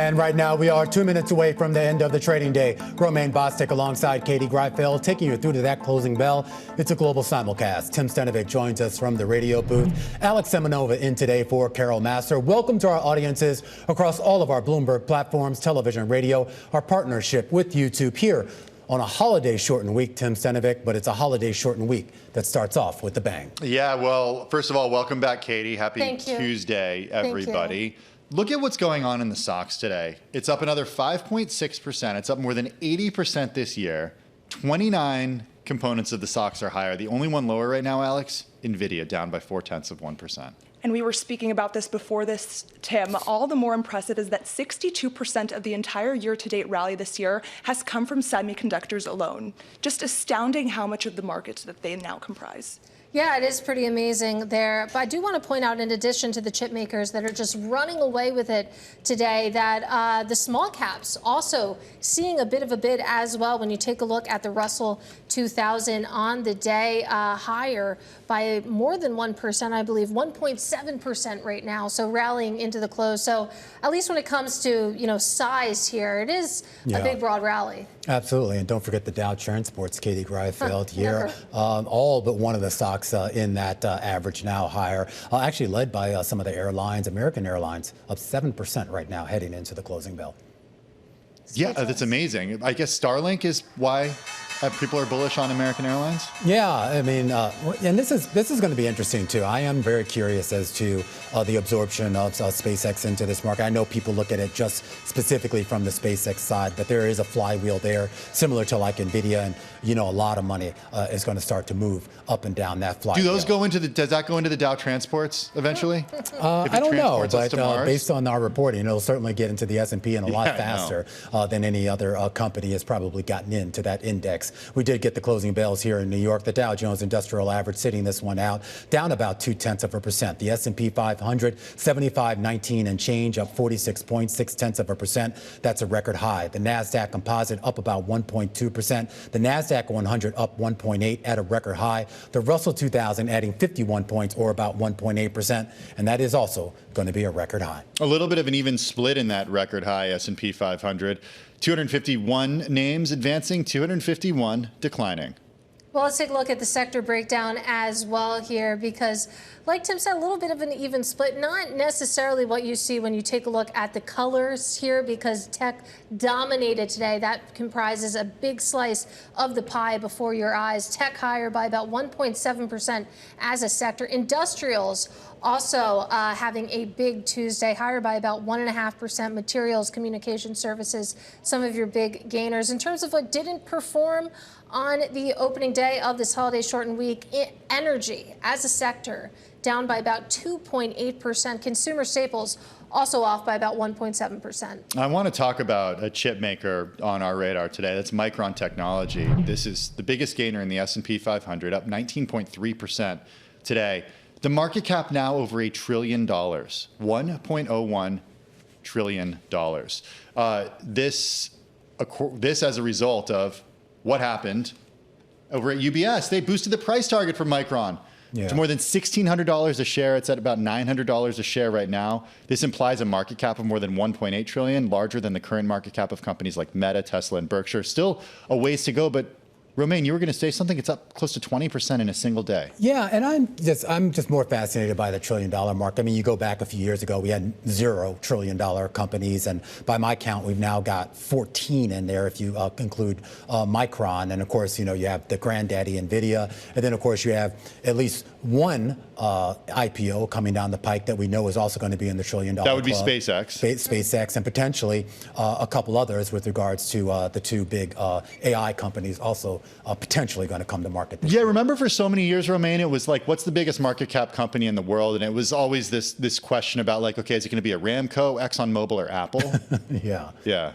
And right now, we are 2 minutes away from the end of the trading day. Romaine Bostick alongside Katie Greifeld, taking you through to that closing bell. It's a global simulcast. Tim Stenovec joins us from the radio booth. Alex Semenova in today for Carol Master. Welcome to our audiences across all of our Bloomberg platforms, television, radio, our partnership with YouTube here on a holiday-shortened week, Tim Stenovec, but it's a holiday-shortened week that starts off with a bang. Yeah, well, first of all, welcome back, Katie. Happy Tuesday, everybody. Look at what's going on in the stocks today. It's up another 5.6%. It's up more than 80% this year. 29 components of the stocks are higher. The only one lower right now, Alex, NVIDIA, down by 0.4%. And we were speaking about this before this, Tim. All the more impressive is that 62% of the entire year-to-date rally this year has come from semiconductors alone. Just astounding how much of the market that they now comprise. Yeah, it is pretty amazing there. But I do want to point out, in addition to the chip makers that are just running away with it today, that the small caps also seeing a bit of a bid as well. When you take a look at the Russell 2000 on the day, higher by more than 1%, I believe 1.7% right now. So rallying into the close. So at least when it comes to, size here, it is a big, broad rally. Absolutely. And don't forget the Dow Transports, Katie Greifeld here. All but one of the stocks in that average now higher, actually led by some of the airlines. American Airlines up 7% right now heading into the closing bell. Yeah, that's amazing. I guess Starlink is why people are bullish on American Airlines. Yeah, I mean, and this is going to be interesting too. I am very curious as to the absorption of SpaceX into this market. I know people look at it just specifically from the SpaceX side, but there is a flywheel there, similar to like NVIDIA, and a lot of money is going to start to move up and down that flywheel. Does that go into the Dow Transports eventually? I don't know, but based on our reporting, it'll certainly get into the S&P and a lot faster than any other company has probably gotten into that index. We did get the closing bells here in New York. The Dow Jones Industrial Average sitting this one out, down about 0.2%. The S&P 500, 75.19 and change, up 46.6%. That's a record high. The NASDAQ Composite up about 1.2%. The NASDAQ 100 up 1.8 at a record high. The Russell 2000 adding 51 points, or about 1.8%. And that is also going to be a record high. A little bit of an even split in that record high S&P 500. 251 names advancing, 251 declining. Well, let's take a look at the sector breakdown as well here, because like Tim said, a little bit of an even split, not necessarily what you see when you take a look at the colors here, because tech dominated today. That comprises a big slice of the pie before your eyes. Tech higher by about 1.7% as a sector. Industrials also having a big Tuesday, higher by about 1.5%. Materials, communication services, some of your big gainers. In terms of what didn't perform on the opening day of this holiday shortened week, energy as a sector down by about 2.8%. Consumer staples also off by about 1.7%. I want to talk about a chip maker on our radar today. That's Micron Technology. This is the biggest gainer in the S&P 500, up 19.3% today. The market cap now over $1 trillion, $1.01 trillion. This as a result of what happened over at UBS. They boosted the price target for Micron to more than $1,600 a share. It's at about $900 a share right now. This implies a market cap of more than $1.8 trillion, larger than the current market cap of companies like Meta, Tesla, and Berkshire. Still a ways to go, but Romaine, you were going to say something. It's up close to 20% in a single day. Yeah, and I'm just more fascinated by the $1 trillion mark. I mean, you go back a few years ago, we had $0 trillion companies, and by my count, we've now got 14 in there if you include Micron. And of course, you have the granddaddy NVIDIA, and then of course you have at least one IPO coming down the pike that we know is also going to be in the $1 trillion That would club. be SpaceX. SpaceX, and potentially a couple others with regards to the two big AI companies also potentially going to come to market. Yeah, remember for so many years, Romaine, it was like, what's the biggest market cap company in the world? And it was always this question about like, okay, is it going to be a Ramco, ExxonMobil, or Apple? Yeah.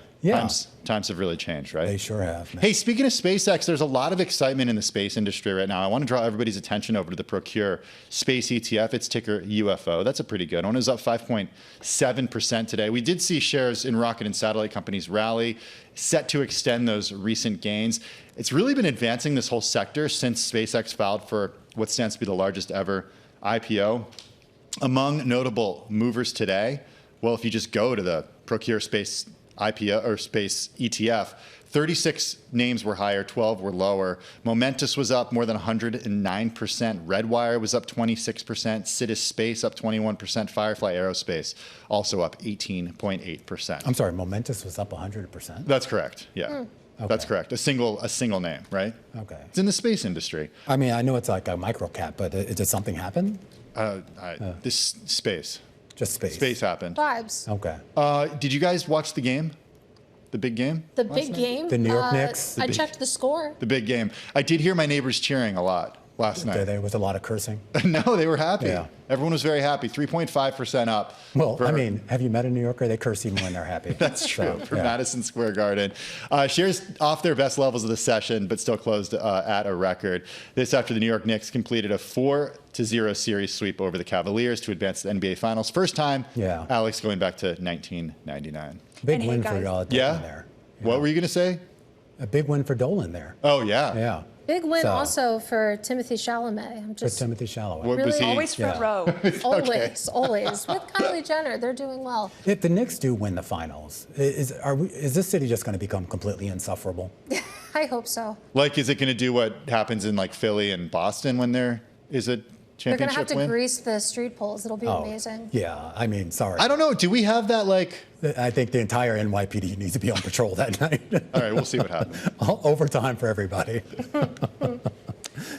Times have really changed, right? They sure have, man. Hey, speaking of SpaceX, there's a lot of excitement in the space industry right now. I want to draw everybody's attention over to the Procure Space ETF. Its ticker UFO. That's a pretty good one. It was up 5.7% today. We did see shares in rocket and satellite companies rally, set to extend those recent gains. It's really been advancing this whole sector since SpaceX filed for what stands to be the largest ever IPO. Among notable movers today, well, if you just go to the Procure Space IPO or Space ETF. 36 names were higher, 12 were lower. Momentous was up more than 109%. Redwire was up 26%. Citus Space up 21%. Firefly Aerospace also up 18.8%. I'm sorry, Momentous was up 100%? That's correct. Yeah. Okay. That's correct. A single name, right? Okay. It's in the space industry. I mean, I know it's like a micro cap, but did something happen? This space. Just space. Space happened. Vibes. Okay. Did you guys watch the game? The big game? The big game? The New York Knicks? I checked the score. The big game. I did hear my neighbors cheering a lot last night. There was a lot of cursing. No, they were happy. Yeah. Everyone was very happy. 3.5% up. Well, I mean, have you met a New Yorker? They curse even when they're happy. That's true. For Madison Square Garden. Shares off their best levels of the session, but still closed at a record. This after the New York Knicks completed a 4-0 series sweep over the Cavaliers to advance to the NBA Finals. First time, Alex, going back to 1999. Big win for Dolan there. What were you going to say? A big win for Dolan there. Oh, yeah. Yeah. Big win also for Timothy Chalamet. For Timothy Chalamet. What was he? Always front row. Always. With Kylie Jenner. They're doing well. If the Knicks do win the finals, is this city just going to become completely insufferable? I hope so. Like, is it going to do what happens in like Philly and Boston when there is a They're going championship to have to win? grease the street poles. It'll be amazing. Yeah, I mean, sorry. I don't know. Do we have that like? I think the entire NYPD needs to be on patrol that night. All right, we'll see what happens. Overtime for everybody.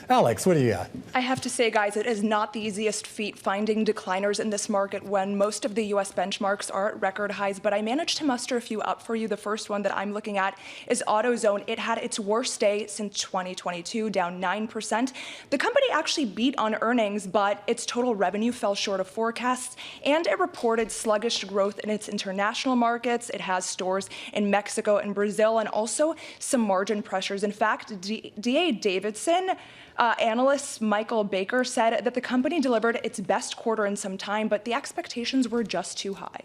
Alex, what do you got? I have to say, guys, it is not the easiest feat finding decliners in this market when most of the U.S. benchmarks are at record highs, but I managed to muster a few up for you. The first one that I'm looking at is AutoZone. It had its worst day since 2022, down 9%. The company actually beat on earnings, but its total revenue fell short of forecasts, and it reported sluggish growth in its international markets. It has stores in Mexico and Brazil, and also some margin pressures. In fact, D.A. Davidson analyst Michael Baker said that the company delivered its best quarter in some time, but the expectations were just too high.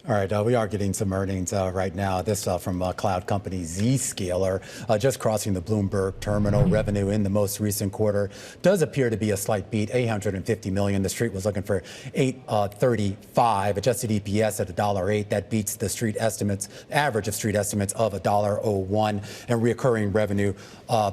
All right, we are getting some earnings right now. This from cloud company Zscaler, just crossing the Bloomberg terminal. Revenue in the most recent quarter does appear to be a slight beat, $850 million. The street was looking for $8.35. Adjusted EPS at $1.08. That beats the street estimates, average of street estimates of $1.01, and recurring revenue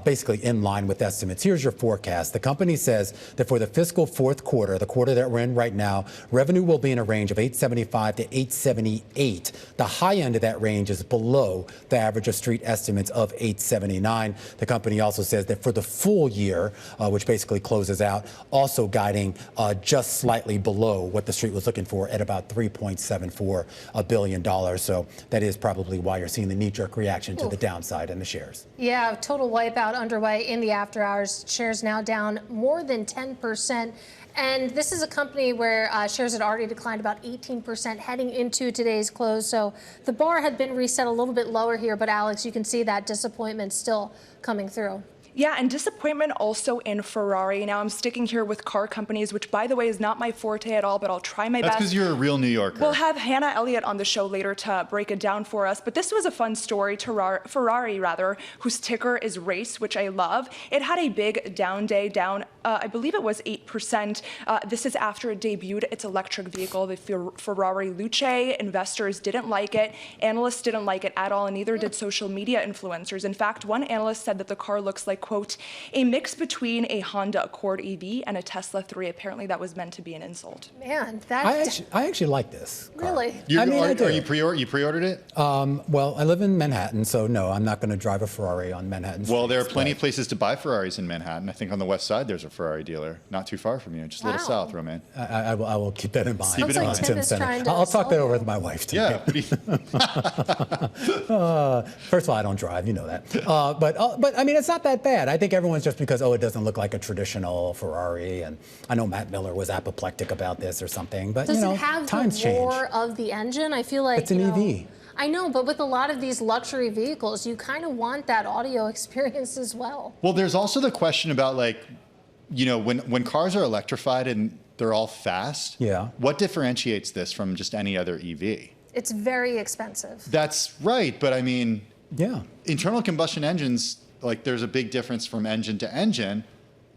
basically in line with estimates. Here's your forecast. The company says that for the fiscal fourth quarter, the quarter that we're in right now, revenue will be in a range of $875 to $878. The high end of that range is below the average of street estimates of $879. The company also says that for the full year, which basically closes out, also guiding just slightly below what the street was looking for at about $3.74 billion. So that is probably why you're seeing the knee-jerk reaction to the downside in the shares. Yeah, total wipeout underway in the after hours. Shares now down more than 10%. And this is a company where shares had already declined about 18% heading into today's close. So the bar had been reset a little bit lower here. But Alex, you can see that disappointment still coming through. Yeah, and disappointment also in Ferrari. Now, I'm sticking here with car companies, which, by the way, is not my forte at all, but I'll try my best. That's because you're a real New Yorker. We'll have Hannah Elliott on the show later to break it down for us. But this was a fun story. Ferrari, whose ticker is RACE, which I love. It had a big down day, down, I believe it was 8%. This is after it debuted its electric vehicle, the Ferrari Luce. Investors didn't like it. Analysts didn't like it at all, and neither did social media influencers. In fact, one analyst said that the car looks like, quote, a mix between a Honda Accord EV and a Tesla 3. Apparently that was meant to be an insult. Man, I actually like this car. Really? You pre-ordered it? Well, I live in Manhattan, so no, I'm not going to drive a Ferrari on Manhattan streets. Well, there are plenty of places to buy Ferraris in Manhattan. I think on the west side there's a Ferrari dealer, not too far from you, just a little south, Romaine. I will keep that in mind. Keep it in mind. Tim is trying to I'll talk that over with my wife too. Yeah. First of all, I don't drive, you know that. But I mean, it's not that bad. I think everyone's just because, it doesn't look like a traditional Ferrari. And I know Matt Miller was apoplectic about this or something. But, Does it have times the roar change. of the engine? I feel like it's an EV. I know, but with a lot of these luxury vehicles, you kind of want that audio experience as well. Well, there's also the question about when cars are electrified and they're all fast, what differentiates this from just any other EV? It's very expensive. That's right, but I mean, internal combustion engines, like there's a big difference from engine to engine,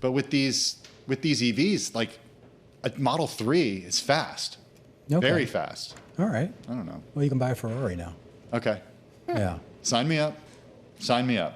but with these EVs, like a Model 3 is fast, very fast. All right. I don't know. Well, you can buy a Ferrari now. Okay. Yeah. Sign me up. Sign me up.